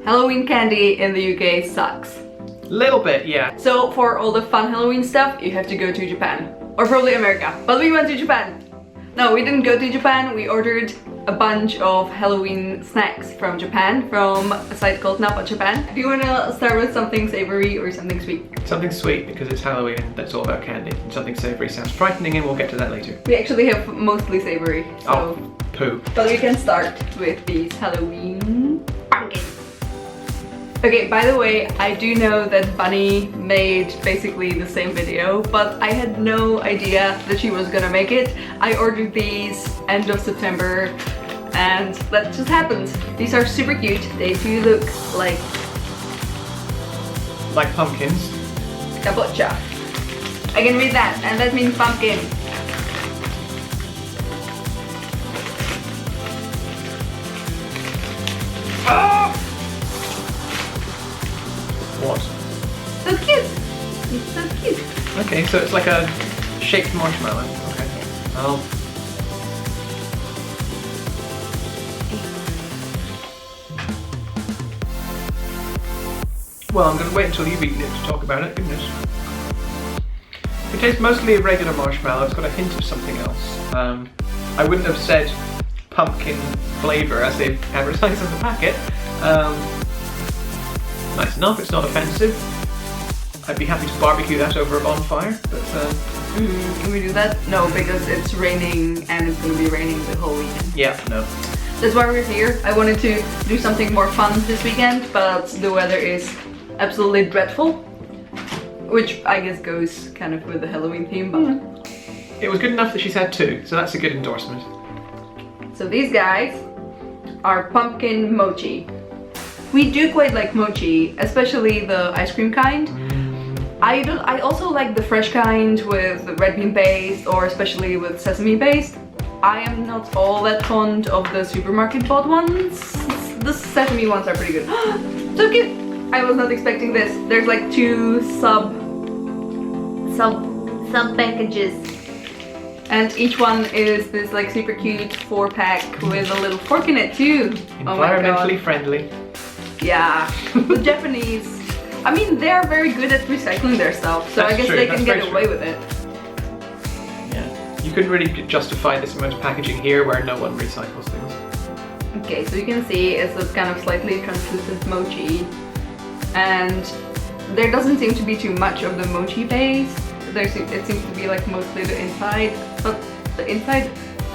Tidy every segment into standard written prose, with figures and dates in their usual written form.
Halloween candy in the UK sucks. Little bit, yeah. So for all the fun Halloween stuff, you have to go to Japan. Or probably America. But we went to Japan. No, we didn't go to Japan. We ordered a bunch of Halloween snacks from Japan, from a site called Napa Japan. Do you want to start with something savory or something sweet? Something sweet because it's Halloween and that's all about candy. And something savory sounds frightening and we'll get to that later. We actually have mostly savory. So. Oh, poo. But we can start with these Halloween pumpkins. Okay, by the way, I do know that Bunny made basically the same video, but I had no idea that she was gonna make it. I ordered these end of September and that just happened. These are super cute. They do look like pumpkins. kabocha. I can read that, and that means pumpkin. Ah! What? So cute! It's so cute. Okay, so it's like a shaped marshmallow. Okay. Well. Well, I'm going to wait until you've eaten it to talk about it. Goodness. It tastes mostly a regular marshmallow. It's got a hint of something else. I wouldn't have said pumpkin flavour as they've advertised on the packet. Nice enough, it's not offensive. I'd be happy to barbecue that over a bonfire, but Can we do that? No, because it's raining and it's gonna be raining the whole weekend. yeah, no. That's why we're here. I wanted to do something more fun this weekend, but the weather is absolutely dreadful. Which I guess goes kind of with the Halloween theme, but... It was good enough that she's had two, so that's a good endorsement. So these guys are pumpkin mochi. We do quite like mochi, especially the ice cream kind. I also like the fresh kind with the red bean paste, or especially with sesame paste. I am not all that fond of the supermarket bought ones. The sesame ones are pretty good. So cute! I was not expecting this. There's like two sub packages. And each one is this like super cute 4-pack with a little fork in it too. Environmentally friendly. Yeah, the Japanese, I mean, they're very good at recycling their stuff, so That's I guess true, they that's can get very away true. with it. Yeah. You couldn't really justify this amount of packaging here where no one recycles things. Okay, so you can see it's a kind of slightly translucent mochi, and there doesn't seem to be too much of the mochi base. It seems to be like mostly the inside, but the inside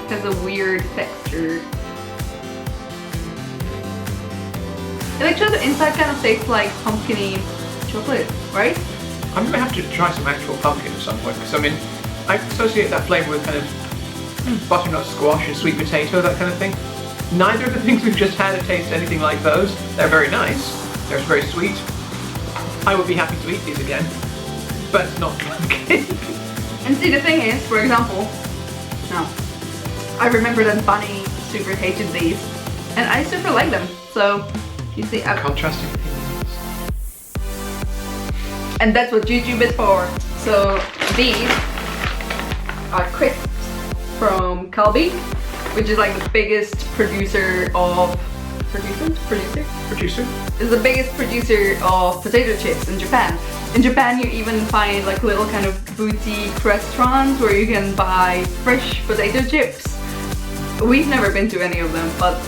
has a weird texture. And actually the inside kind of tastes like pumpkin-y chocolate, right? I'm gonna have to try some actual pumpkin at some point, because I mean, I associate that flavour with kind of butternut squash and sweet potato, that kind of thing. Neither of the things we've just had taste anything like those. They're very nice, they're very sweet. I would be happy to eat these again, but not pumpkin. And see, the thing is, for example, no, I remember that Bunny super hated these, and I super like them, so you see, Contrasting opinions. and that's what YouTube is for. So these are crisps from Calbee, which is like the biggest producer of Producer? is the biggest producer of potato chips in Japan. In Japan you even find like little kind of boutique restaurants where you can buy fresh potato chips. We've never been to any of them, but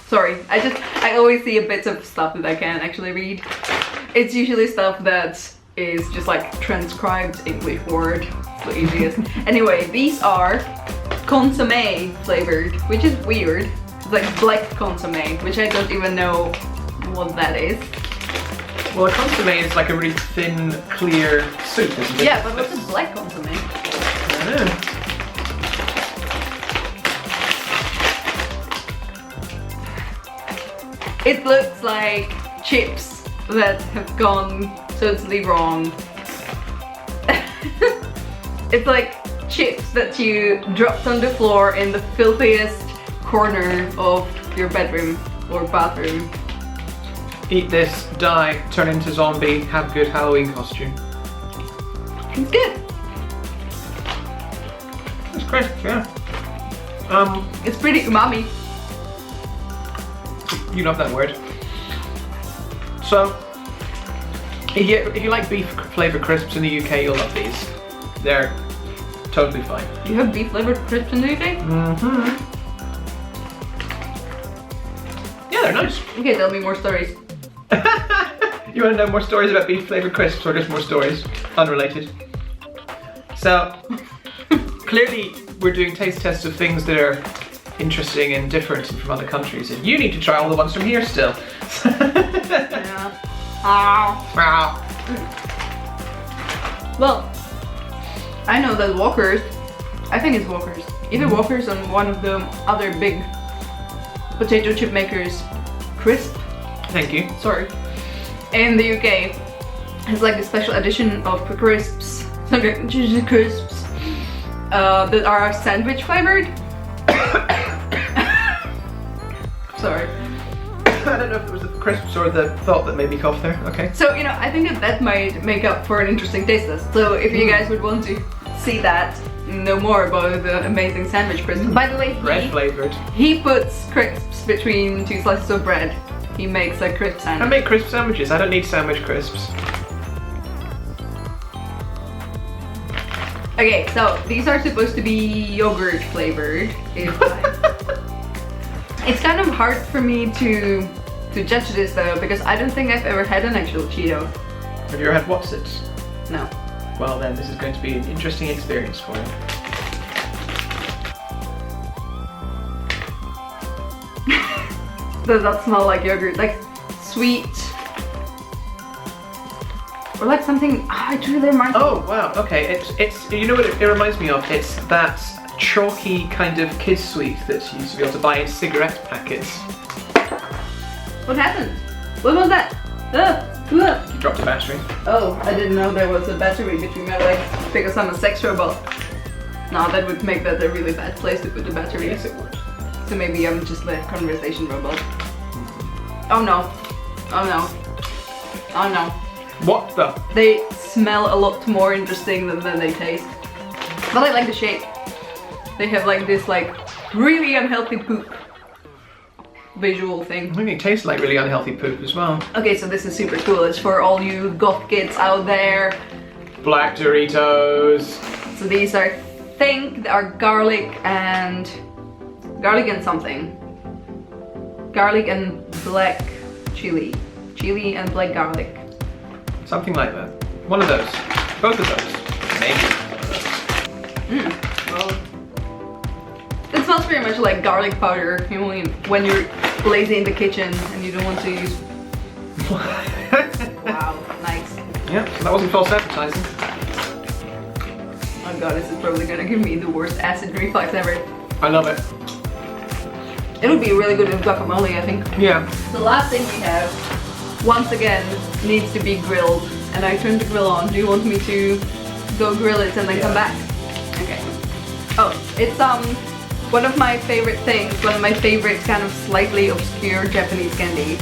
sorry, I always see a bit of stuff that I can't actually read. It's usually stuff that is just like transcribed English word. It's the easiest. Anyway, these are consomme flavored, which is weird. It's like black consomme, which I don't even know what that is. Well, a consomme is like a really thin, clear soup, isn't it? Yeah, but what's a black consomme? I don't know. It looks like chips that have gone totally wrong. It's like chips that you dropped on the floor in the filthiest corner of your bedroom or bathroom. Eat this, die, turn into zombie, have a good Halloween costume. It's good. It's crisp, yeah. It's pretty umami. You love that word. So, if you like beef flavored crisps in the UK, you'll love these. They're totally fine. You have beef flavored crisps in the UK? Mm-hmm. Yeah, they're nice. Okay, tell me more stories. You want to know more stories about beef flavored crisps or just more stories? Unrelated. So, clearly we're doing taste tests of things that are interesting and different from other countries, and you need to try all the ones from here still. Yeah. Ah. Well, I know that Walker's, I think it's Walker's, either Walker's or one of the other big potato chip makers, Crisp, Thank you. sorry, in the UK has like a special edition of crisps, crisps that are sandwich flavored. Sorry. I don't know if it was the crisps or the thought that made me cough there. Okay. So, you know, I think that might make up for an interesting taste test. So if you guys would want to see that, know more about the amazing sandwich crisps. By the way, Bread flavored. he puts crisps between 2 slices of bread. He makes a crisp I sandwich. make crisp sandwiches. I don't need sandwich crisps. Okay, so these are supposed to be yogurt flavored. It's kind of hard for me to judge this though, because I don't think I've ever had an actual Cheeto. Have you ever had Wotsits? No. Well then, this is going to be an interesting experience for you. Does that smell like yogurt? Like sweet? Or like something, it really reminds me. Oh wow, okay. It's you know what it reminds me of? It's that chalky kind of kids sweet that you used to be able to buy in cigarette packets. What happened? What was that? You dropped a battery. Oh, I didn't know there was a battery between my legs because I'm a sex robot. No, that would make that a really bad place to put the battery. Yes, it would. So maybe I'm just a conversation robot. Oh no. Oh no. Oh no. What the? They smell a lot more interesting than they taste. But I like the shape. They have like this like really unhealthy poop visual thing. I think it tastes like really unhealthy poop as well. Okay, so this is super cool. It's for all you goth kids out there. Black Doritos. So these are, I think, are garlic and something. Garlic and black chili. Chili and black garlic. Something like that. One of those. Both of those. Maybe one of those. Well, it smells very much like garlic powder, you know, when you're lazy in the kitchen and you don't want to use. Wow, nice. Yeah, so that wasn't false advertising. Oh god, this is probably gonna give me the worst acid reflux ever. I love it. It would be really good with guacamole, I think. Yeah. The last thing we have, once again, needs to be grilled. And I turned the grill on. Do you want me to go grill it and then come back? Okay. Oh, it's one of my favorite things, one of my favorite kind of slightly obscure Japanese candies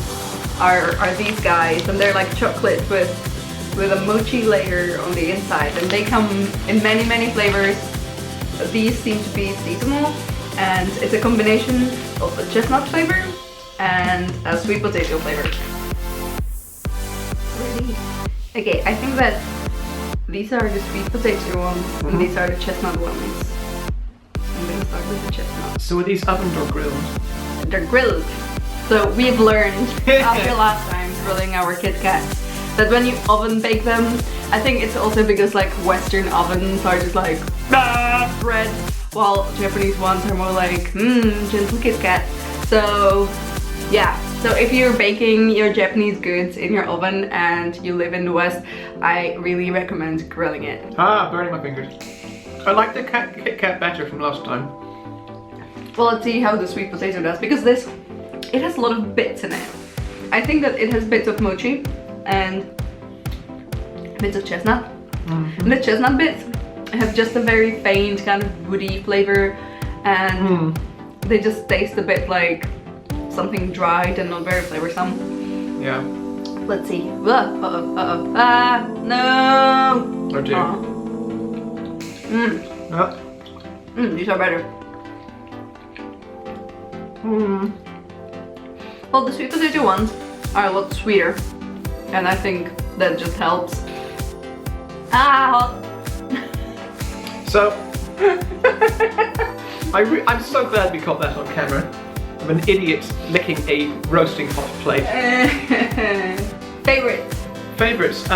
are these guys, and they're like chocolate with a mochi layer on the inside, and they come in many flavors. These seem to be seasonal, and it's a combination of a chestnut flavor and a sweet potato flavor. Okay, I think that these are the sweet potato ones, and these are the chestnut ones. I'm gonna start with the chestnut. So are these ovened or grilled? They're grilled. So we've learned after last time grilling our Kit Kats that when you oven bake them, I think it's also because like Western ovens are just like bread, while Japanese ones are more like gentle Kit Kat. So yeah, so if you're baking your Japanese goods in your oven and you live in the West, I really recommend grilling it. Ah, burning my fingers. I like the Kit Kat better from last time. Well, let's see how the sweet potato does, because it has a lot of bits in it. I think that it has bits of mochi and bits of chestnut. And the chestnut bits have just a very faint kind of woody flavor, and they just taste a bit like something dried and not very flavorsome. Yeah. Let's see. Ah, no! Oh dear. These are better. Well, the sweet potato ones are a lot sweeter, and I think that just helps. Ah! So, I'm so glad we caught that on camera. Of an idiot licking a roasting hot plate. Favorites? Favourites?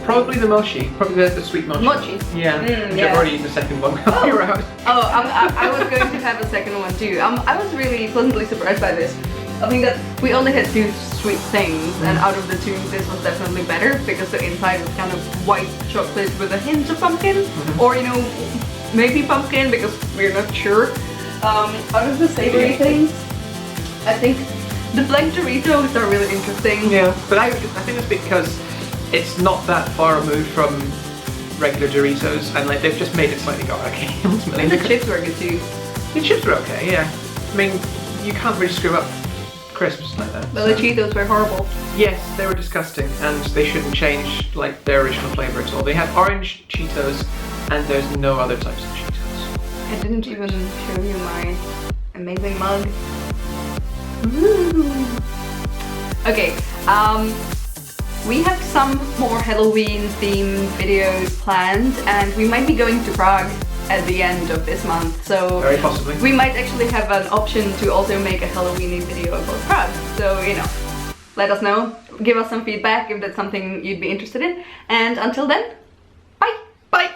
Probably the mochi. Probably the sweet mochi. Mochi? Yeah. Which yeah. I've already eaten the second one. Oh. You're out. Oh, I was going to have a second one too. I was really pleasantly surprised by this. I think that we only had 2 sweet things, and out of the 2, this was definitely better because the inside was kind of white chocolate with a hint of pumpkin, or you know, maybe pumpkin because we're not sure. Out of the savory things, I think the black Doritos are really interesting. Yeah, but I think it's because it's not that far removed from regular Doritos, and like they've just made it slightly garlicky. Ultimately, And the chips were good too. the chips are okay. Yeah, I mean you can't really screw up crisps like that. But the Cheetos were horrible. Yes, they were disgusting, and they shouldn't change like their original flavour at all. They have orange Cheetos, and there's no other types of Cheetos. I didn't even show you my amazing mug. Ooh. Okay, we have some more Halloween themed videos planned, and we might be going to Prague at the end of this month, so Very possibly. we might actually have an option to also make a Halloween video about Prague. So, you know, let us know, give us some feedback if that's something you'd be interested in, and until then, bye! Bye!